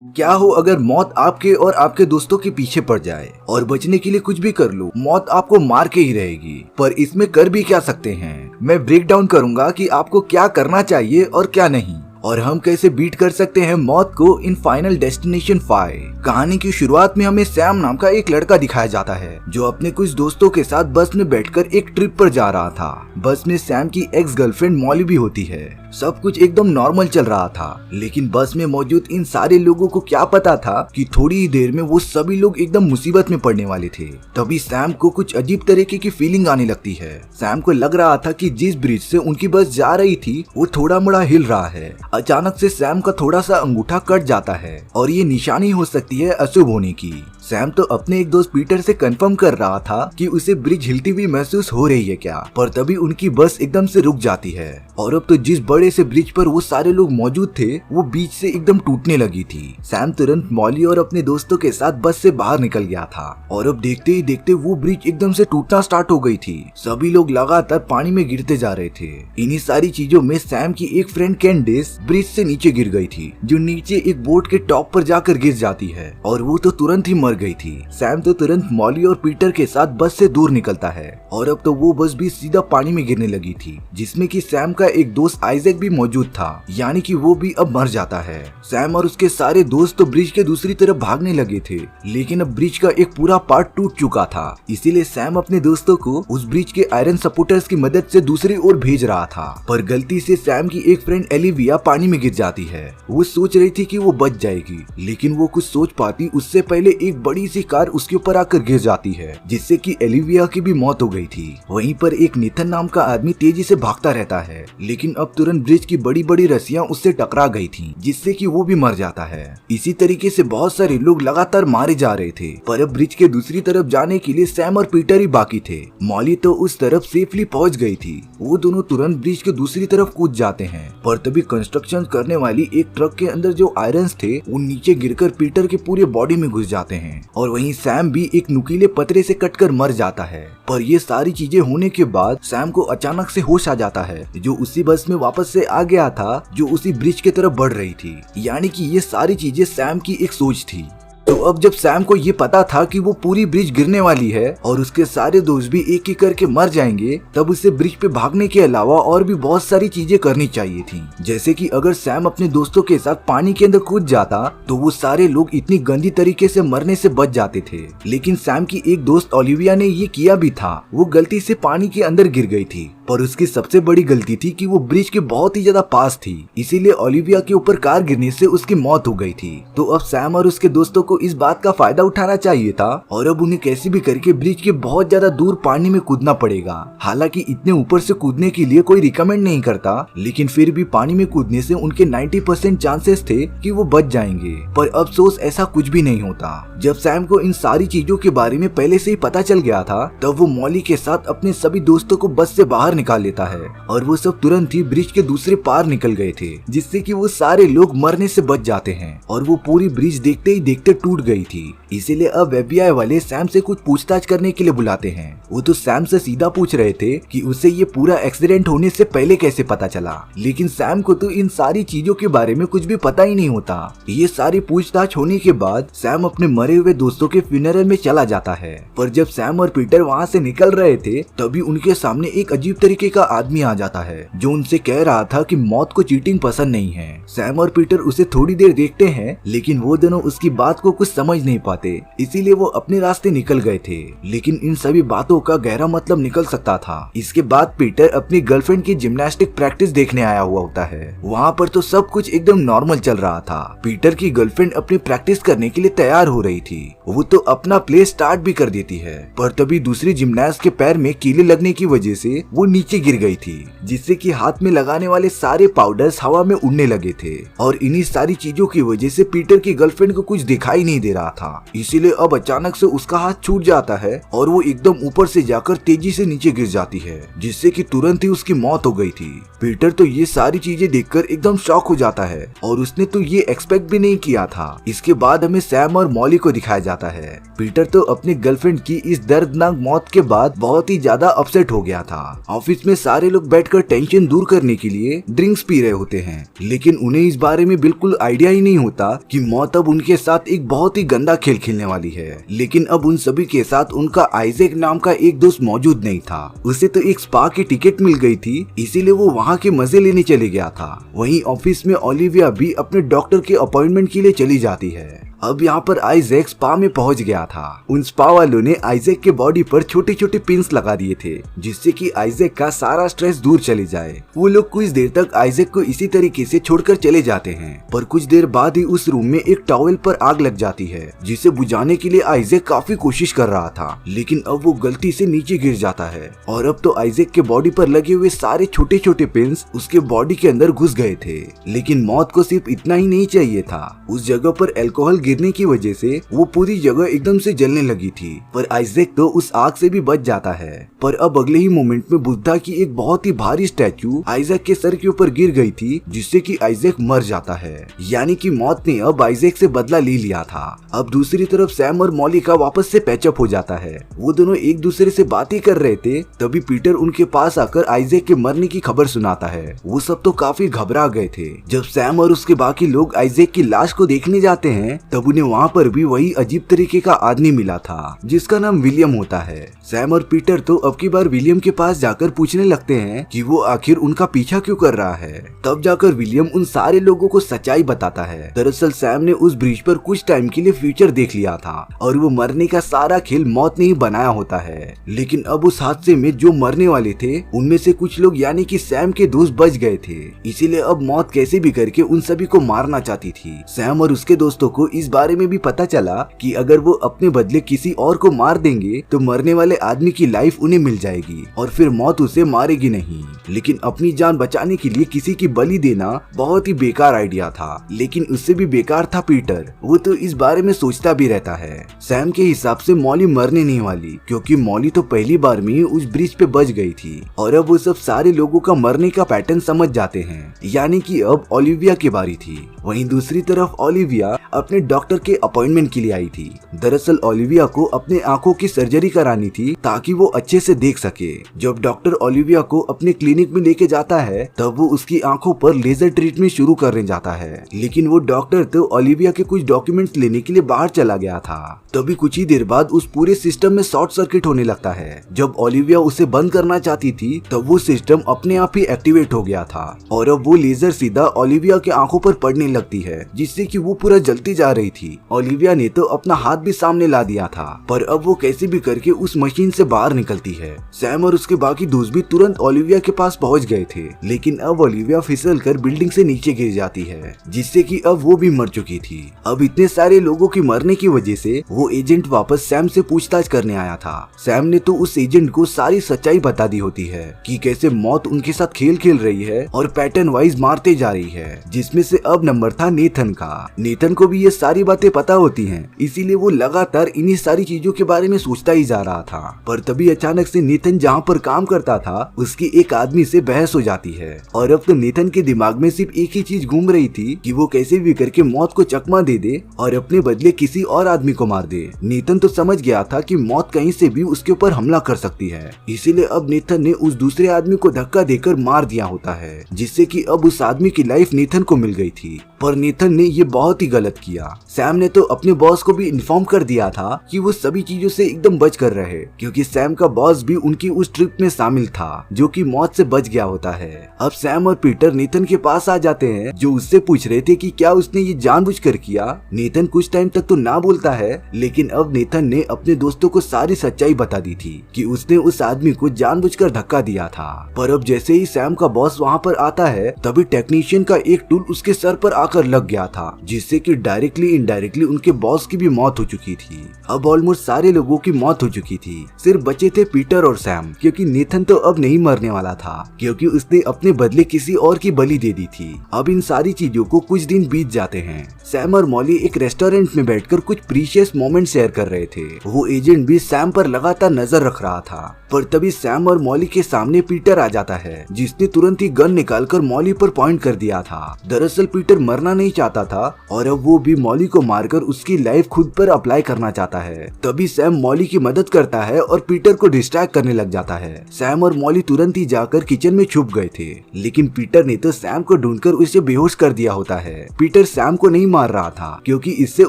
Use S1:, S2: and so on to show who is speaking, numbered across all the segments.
S1: क्या हो अगर मौत आपके और आपके दोस्तों के पीछे पड़ जाए और बचने के लिए कुछ भी कर लो, मौत आपको मार के ही रहेगी। पर इसमें कर भी क्या सकते हैं, मैं ब्रेक डाउन करूंगा कि आपको क्या करना चाहिए और क्या नहीं, और हम कैसे बीट कर सकते हैं मौत को इन फाइनल डेस्टिनेशन 5। कहानी की शुरुआत में हमें सैम नाम का एक लड़का दिखाया जाता है जो अपने कुछ दोस्तों के साथ बस में बैठकर एक ट्रिप पर जा रहा था। बस में सैम की एक्स गर्लफ्रेंड मॉली भी होती है। सब कुछ एकदम नॉर्मल चल रहा था, लेकिन बस में मौजूद इन सारे लोगों को क्या पता था कि थोड़ी ही देर में वो सभी लोग एकदम मुसीबत में पड़ने वाले थे। तभी सैम को कुछ अजीब तरीके की फीलिंग आने लगती है। सैम को लग रहा था कि जिस ब्रिज से उनकी बस जा रही थी वो थोड़ा मोड़ा हिल रहा है। अचानक से सैम का थोड़ा सा अंगूठा कट जाता है और ये निशानी हो सकती है अशुभ होने की। सैम तो अपने एक दोस्त पीटर से कंफर्म कर रहा था कि उसे ब्रिज हिलती हुई महसूस हो रही है क्या, पर तभी उनकी बस एकदम से रुक जाती है और अब तो जिस बड़े से ब्रिज पर वो सारे लोग मौजूद थे वो बीच से एकदम टूटने लगी थी। सैम तुरंत मॉली और अपने दोस्तों के साथ बस से बाहर निकल गया था और अब देखते ही देखते वो ब्रिज एकदम से टूटना स्टार्ट हो गई थी। सभी लोग लगातार पानी में गिरते जा रहे थे। इन्हीं सारी चीजों में सैम की एक फ्रेंड कैंडिस ब्रिज से नीचे गिर गई थी, जो नीचे एक बोट के टॉप पर जाकर गिर जाती है और वो तो तुरंत ही मर गई थी। सैम तो तुरंत मॉली और पीटर के साथ बस से दूर निकलता है और अब तो वो बस भी सीधा पानी में गिरने लगी थी, जिसमें कि सैम का एक दोस्त आइजैक भी मौजूद था, यानी कि वो भी अब मर जाता है। सैम और उसके सारे दोस्त तो ब्रिज के दूसरी तरफ भागने लगे थे, लेकिन अब ब्रिज का एक पूरा पार्ट टूट चुका था। इसीलिए सैम अपने दोस्तों को उस ब्रिज के आयरन सपोर्टर्स की मदद से दूसरी ओर भेज रहा था, पर गलती से सैम की एक फ्रेंड एलिविया पानी में गिर जाती है। वो सोच रही थी कि वो बच जाएगी, लेकिन वो कुछ सोच पाती उससे पहले एक बड़ी सी कार उसके ऊपर आकर गिर जाती है, जिससे कि एलिविया की भी मौत हो गई थी। वहीं पर एक नेथन नाम का आदमी तेजी से भागता रहता है, लेकिन अब तुरंत ब्रिज की बड़ी बड़ी रस्सियां उससे टकरा गई थी, जिससे कि वो भी मर जाता है। इसी तरीके से बहुत सारे लोग लगातार मारे जा रहे थे, पर अब ब्रिज के दूसरी तरफ जाने के लिए सैम और पीटर ही बाकी थे। मॉली तो उस तरफ सेफली पहुंच गई थी। वो दोनों तुरंत ब्रिज के दूसरी तरफ कूद जाते हैं, पर तभी कंस्ट्रक्शन करने वाली एक ट्रक के अंदर जो आयरन्स थे वो नीचे गिरकर पीटर के पूरे बॉडी में घुस जाते हैं और वहीं सैम भी एक नुकीले पतरे से कटकर मर जाता है। पर ये सारी चीजें होने के बाद सैम को अचानक से होश आ जाता है, जो उसी बस में वापस से आ गया था जो उसी ब्रिज की तरफ बढ़ रही थी, यानी कि ये सारी चीजें सैम की एक सोच थी। तो अब जब सैम को ये पता था कि वो पूरी ब्रिज गिरने वाली है और उसके सारे दोस्त भी एक एक करके मर जाएंगे, तब उसे ब्रिज पे भागने के अलावा और भी बहुत सारी चीजें करनी चाहिए थी। जैसे कि अगर सैम अपने दोस्तों के साथ पानी के अंदर कूद जाता तो वो सारे लोग इतनी गंदी तरीके से मरने से बच जाते थे, लेकिन सैम की एक दोस्त ओलिविया ने ये किया भी था। वो गलती से पानी के अंदर गिर गई थी, पर उसकी सबसे बड़ी गलती थी कि वो ब्रिज के बहुत ही ज्यादा पास थी, इसीलिए ओलिविया के ऊपर कार गिरने से उसकी मौत हो गई थी। तो अब सैम और उसके दोस्तों को इस बात का फायदा उठाना चाहिए था और अब उन्हें कैसे भी करके ब्रिज के बहुत ज्यादा दूर पानी में कूदना पड़ेगा। हालांकि इतने ऊपर से कूदने के लिए कोई रिकमेंड नहीं करता, लेकिन फिर भी पानी में कूदने से उनके 90% चांसेस थे कि वो बच जाएंगे। पर अफसोस ऐसा कुछ भी नहीं होता। जब सैम को इन सारी चीजों के बारे में पहले से ही पता चल गया था, तब वो मॉली के साथ अपने सभी दोस्तों को बस से बाहर निकाल लेता है और वो सब तुरंत ही ब्रिज के दूसरे पार निकल गए थे, जिससे कि वो सारे लोग मरने से बच जाते हैं और वो पूरी ब्रिज देखते ही देखते टूट गई थी। इसीलिए अब FBI वाले सैम से कुछ पूछताछ करने के लिए बुलाते हैं। वो तो सैम से सीधा पूछ रहे थे कि उसे ये पूरा एक्सीडेंट होने से पहले कैसे पता चला, लेकिन सैम को तो इन सारी चीजों के बारे में कुछ भी पता ही नहीं होता। ये सारी पूछताछ होने के बाद सैम अपने मरे हुए दोस्तों के फ्यूनरल में चला जाता है, पर जब सैम और पीटर वहाँ से निकल रहे थे तभी उनके सामने एक अजीब तरीके का आदमी आ जाता है, जो उनसे कह रहा था कि मौत को चीटिंग पसंद नहीं है। सैम और पीटर उसे थोड़ी देर देखते हैं, लेकिन वो दोनों उसकी बात को कुछ समझ नहीं पाते, इसीलिए वो अपने रास्ते निकल गए थे। लेकिन इन सभी बातों का गहरा मतलब निकल सकता था। इसके बाद पीटर अपनी गर्लफ्रेंड की जिम्नास्टिक प्रैक्टिस देखने आया हुआ होता है। वहाँ पर तो सब कुछ एकदम नॉर्मल चल रहा था। पीटर की गर्लफ्रेंड अपनी प्रैक्टिस करने के लिए तैयार हो रही थी। वो तो अपना प्ले स्टार्ट भी कर देती है, पर तभी दूसरी जिम्नास्ट के पैर में कीले लगने की वजह से वो नीचे गिर गई थी, जिससे कि हाथ में लगाने वाले सारे पाउडर्स हवा में उड़ने लगे थे और इन्हीं सारी चीजों की वजह से पीटर की गर्लफ्रेंड को कुछ दिखाई नहीं दे रहा था। इसीलिए अब अचानक से उसका हाथ छूट जाता है और वो एकदम ऊपर से जाकर तेजी से नीचे गिर जाती है, जिससे कि तुरंत ही उसकी मौत हो गई थी। पीटर तो ये सारी चीजें देखकर एकदम शॉक हो जाता है और उसने तो ये एक्सपेक्ट भी नहीं किया था। इसके बाद हमें सैम और मॉली को दिखाया जाता है। पीटर तो अपनी गर्लफ्रेंड की इस दर्दनाक मौत के बाद बहुत ही ज्यादा अपसेट हो गया था। अब ऑफिस में सारे लोग बैठकर टेंशन दूर करने के लिए ड्रिंक्स पी रहे होते हैं, लेकिन उन्हें इस बारे में बिल्कुल आइडिया ही नहीं होता कि मौत अब उनके साथ एक बहुत ही गंदा खेल खेलने वाली है। लेकिन अब उन सभी के साथ उनका आइजैक नाम का एक दोस्त मौजूद नहीं था। उसे तो एक स्पा की टिकट मिल गई थी, इसीलिए वो वहाँ के मजे लेने चले गया था। वहीं ऑफिस में ओलिविया भी अपने डॉक्टर के अपॉइंटमेंट के लिए चली जाती है। अब यहाँ पर आइजैक स्पा में पहुंच गया था। उन स्पा वालों ने आइजैक के बॉडी पर छोटे छोटे पिंस लगा दिए थे, जिससे कि आइजैक का सारा स्ट्रेस दूर चले जाए। वो लोग कुछ देर तक आइजैक को इसी तरीके से छोड़कर चले जाते हैं, पर कुछ देर बाद ही उस रूम में एक टॉवेल पर आग लग जाती है, जिसे बुझाने के लिए आइजैक काफी कोशिश कर रहा था, लेकिन अब वो गलती से नीचे गिर जाता है और अब तो आइजैक के बॉडी पर लगे हुए सारे छोटे छोटे पिंस उसके बॉडी के अंदर घुस गए थे। लेकिन मौत को सिर्फ इतना ही नहीं चाहिए था, उस जगह पर अल्कोहल गिरने की वजह से वो पूरी जगह एकदम से जलने लगी थी। पर आइजैक तो उस आग से भी बच जाता है। पर अब अगले ही मोमेंट में बुद्धा की एक बहुत ही भारी स्टैचू आइजैक के सर के ऊपर गिर गई थी, जिससे कि आइजैक मर जाता है। यानी कि मौत ने अब आइजैक से बदला ले लिया था। अब दूसरी तरफ सैम और मॉली का वापस से पैचअप हो जाता है। वो दोनों एक दूसरे से बातें कर रहे थे, तभी पीटर उनके पास आकर आइजैक के मरने की खबर सुनाता है। वो सब तो काफी घबरा गए थे। जब सैम और उसके बाकी लोग आइजैक की लाश को देखने जाते हैं, तब उन्हें वहाँ पर भी वही अजीब तरीके का आदमी मिला था, जिसका नाम विलियम होता है। सैम और पीटर तो अब की बार विलियम के पास जाकर पूछने लगते हैं कि वो आखिर उनका पीछा क्यों कर रहा है। तब जाकर विलियम उन सारे लोगों को सच्चाई बताता है। दरअसल सैम ने उस ब्रिज पर कुछ टाइम के लिए फ्यूचर देख लिया था और वो मरने का सारा खेल मौत ने ही बनाया होता है। लेकिन अब उस हादसे में जो मरने वाले थे, उनमें से कुछ लोग यानी कि सैम के दोस्त बच गए थे। इसीलिए अब मौत कैसे भी करके उन सभी को मारना चाहती थी। सैम और उसके दोस्तों को इस बारे में भी पता चला कि अगर वो अपने बदले किसी और को मार देंगे तो मरने वाले आदमी की लाइफ उन्हें मिल जाएगी और फिर मौत उसे मारेगी नहीं। लेकिन अपनी जान बचाने के लिए किसी की बलि देना बहुत ही बेकार आइडिया था। लेकिन उससे भी बेकार था पीटर। वो तो इस बारे में सोचता भी रहता है। सैम के हिसाब से मॉली मरने नहीं वाली, क्योंकि मॉली तो पहली बार में ही उस ब्रिज पे बच गई थी और अब वो सब सारे लोगों का मरने का पैटर्न समझ जाते हैं। यानी कि अब ओलिविया की बारी थी। वहीं दूसरी तरफ ओलिविया अपने डॉक्टर के अपॉइंटमेंट के लिए आई थी। दरअसल ओलिविया को अपने आंखों की सर्जरी करानी थी ताकि वो अच्छे से देख सके। जब डॉक्टर ओलिविया को अपने क्लिनिक में लेके जाता है, तब वो उसकी आंखों पर लेजर ट्रीटमेंट शुरू करने जाता है। लेकिन वो डॉक्टर तो ओलिविया के कुछ डॉक्यूमेंट्स लेने के लिए बाहर चला गया था। तभी कुछ ही देर बाद उस पूरे सिस्टम में शॉर्ट सर्किट होने लगता है। जब ओलिविया उसे बंद करना चाहती थी, तब वो सिस्टम अपने आप ही एक्टिवेट हो गया था और अब वो लेजर सीधा ओलिविया के आंखों पर पड़ने लगती है, जिससे कि वो पूरा जलती जा रही थी। ओलिविया ने तो अपना हाथ भी सामने ला दिया था, पर अब वो कैसे भी करके उस मशीन से बाहर निकलती है। सैम और उसके बाकी दोस्त भी तुरंत ओलिविया के पास पहुंच गए थे, लेकिन अब ओलिविया फिसल कर बिल्डिंग से नीचे गिर जाती है, जिससे कि अब वो भी मर चुकी थी। अब इतने सारे लोगों की मरने की वजह से वो एजेंट वापस सैम से पूछताछ करने आया था। सैम ने तो उस एजेंट को सारी सच्चाई बता दी होती है कि कैसे मौत उनके साथ खेल खेल रही है और पैटर्न वाइज मारते जा रही है, जिसमें से अब नंबर था नेथन का। नेथन को भी ये सारी बातें पता होती हैं, इसीलिए वो लगातार इन्हीं सारी चीजों के बारे में सोचता ही जा रहा था। पर तभी अचानक से नेथन जहाँ पर काम करता था, उसकी एक आदमी से बहस हो जाती है और अब तो नेथन के दिमाग में सिर्फ एक ही चीज घूम रही थी कि वो कैसे भी करके मौत को चकमा दे दे और अपने बदले किसी और आदमी को मार दे। नेथन तो समझ गया था कि मौत कहीं से भी उसके ऊपर हमला कर सकती है, इसीलिए अब नेथन ने उस दूसरे आदमी को धक्का देकर मार दिया होता है, जिससे कि अब उस आदमी की लाइफ नेथन को मिल गई थी। पर नेथन ने ये बहुत ही गलत किया। सैम ने तो अपने बॉस को भी इन्फॉर्म कर दिया था कि वो सभी चीजों से एकदम बच कर रहे, क्योंकि सैम का बॉस भी उनकी उस ट्रिप में शामिल था, जो कि मौत से बच गया होता है। अब सैम और पीटर नेथन के पास आ जाते हैं, जो उससे पूछ रहे थे कि क्या उसने ये जानबूझकर किया। नेथन कुछ टाइम तक तो ना बोलता है, लेकिन अब नेथन ने अपने दोस्तों को सारी सच्चाई बता दी थी कि उसने उस आदमी को जानबूझकर धक्का दिया था। पर अब जैसे ही सैम का बॉस वहाँ पर आता है, तभी टेक्नीशियन का एक टूल उसके सर पर आकर लग गया था, जिससे कि डायरेक्टली इनडायरेक्टली उनके बॉस की भी मौत हो चुकी थी। अब ऑलमोस्ट सारे लोगों की मौत हो चुकी थी, सिर्फ बचे थे पीटर और सैम, क्योंकि नेथन तो अब नहीं मरने वाला था, क्योंकि उसने अपने बदले किसी और की बलि दे दी थी। अब इन सारी चीजों को कुछ दिन बीत जाते हैं। सैम और मॉली एक रेस्टोरेंट में बैठकर कुछ प्रीशियस मोमेंट शेयर कर रहे थे। वो एजेंट भी सैम पर लगातार नजर रख रहा था, पर तभी सैम और मॉली के सामने पीटर आ जाता है, जिसने तुरंत ही गन निकालकर मॉली पर पॉइंट कर दिया था। दरअसल पीटर मरना नहीं चाहता था और अब वो भी मॉली मॉली को मारकर उसकी लाइफ खुद पर अप्लाई करना चाहता है। तभी सैम मॉली की मदद करता है और पीटर को डिस्ट्रैक्ट करने लग जाता है। सैम और मॉली तुरंत ही जाकर किचन में छुप गए थे, लेकिन पीटर ने तो सैम को ढूंढकर उसे बेहोश कर दिया होता है। पीटर सैम को नहीं मार रहा था क्योंकि इससे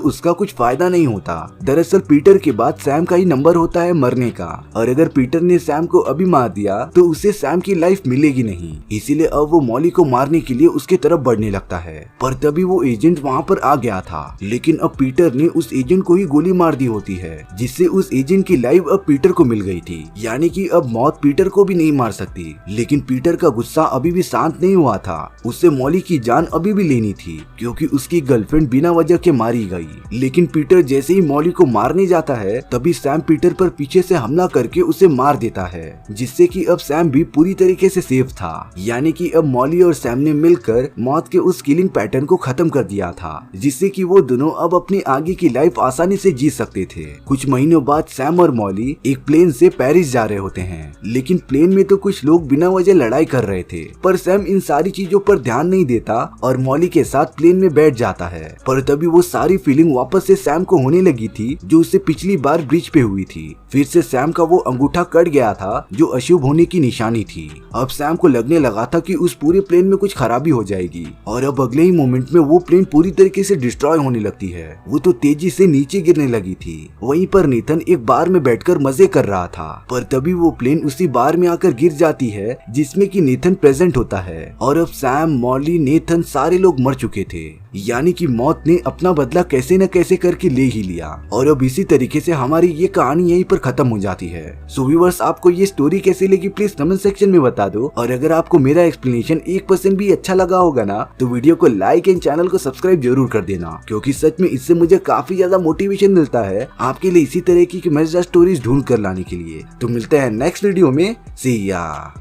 S1: उसका कुछ फायदा नहीं होता। दरअसल पीटर के बाद सैम का ही नंबर होता है मरने का, और अगर पीटर ने सैम को अभी मार दिया तो उसे सैम की लाइफ मिलेगी नहीं। इसीलिए अब वो मॉली को मारने के लिए उसके तरफ बढ़ने लगता है। पर तभी वो एजेंट वहाँ पर आ गया था, लेकिन अब पीटर ने उस एजेंट को ही गोली मार दी होती है, जिससे उस एजेंट की लाइफ अब पीटर को मिल गई थी। यानी कि अब मौत पीटर को भी नहीं मार सकती। लेकिन पीटर का गुस्सा अभी भी शांत नहीं हुआ था। उसे मॉली की जान अभी भी लेनी थी क्योंकि उसकी गर्लफ्रेंड बिना वजह के मारी गई। लेकिन पीटर जैसे ही मॉली को मारने जाता है तभी सैम पीटर पर पीछे से हमला करके उसे मार देता है, जिससे कि अब सैम भी पूरी तरीके से सेफ था। यानी कि अब मॉली और सैम ने मिलकर मौत के उस किलिंग पैटर्न को खत्म कर दिया था, जिससे कि वो दोनों अब अपनी आगे की लाइफ आसानी से जी सकते थे। कुछ महीनों बाद सैम और मॉली एक प्लेन से पेरिस जा रहे होते हैं, लेकिन प्लेन में तो कुछ लोग बिना वजह लड़ाई कर रहे थे। पर सैम इन सारी चीजों पर ध्यान नहीं देता और मॉली के साथ प्लेन में बैठ जाता है। पर तभी वो सारी फीलिंग वापस से सैम को होने लगी थी जो उससे पिछली बार ब्रिज पे हुई थी। फिर से सैम का वो अंगूठा कट गया था जो अशुभ होने की निशानी थी। अब सैम को लगने लगा था कि उस पूरे प्लेन में कुछ खराबी हो जाएगी, और अब अगले ही मोमेंट में वो प्लेन पूरी तरीके से डिस्ट्रॉय होने लगती है। वो तो तेजी से नीचे गिरने लगी थी। वहीं पर नेथन एक बार में बैठकर मजे कर रहा था, पर तभी वो प्लेन उसी बार में आकर गिर जाती है जिसमें कि नेथन प्रेजेंट होता है। और अब सैम, मॉली, नेथन सारे लोग मर चुके थे। यानी कि मौत ने अपना बदला कैसे न कैसे करके ले ही लिया। और अब इसी तरीके से हमारी ये कहानी यहीं पर खत्म हो जाती है। सो व्यूअर्स, आपको ये स्टोरी कैसी लगी प्लीज कमेंट सेक्शन में बता दो। और अगर आपको मेरा एक्सप्लेनेशन 1% भी अच्छा लगा होगा ना तो वीडियो को लाइक एंड चैनल को सब्सक्राइब जरूर कर देना, क्योंकि सच में इससे मुझे काफी ज्यादा मोटिवेशन मिलता है आपके लिए इसी तरह की मजेदार स्टोरीज ढूंढ कर लाने के लिए। तो मिलते हैं नेक्स्ट वीडियो में। सी या।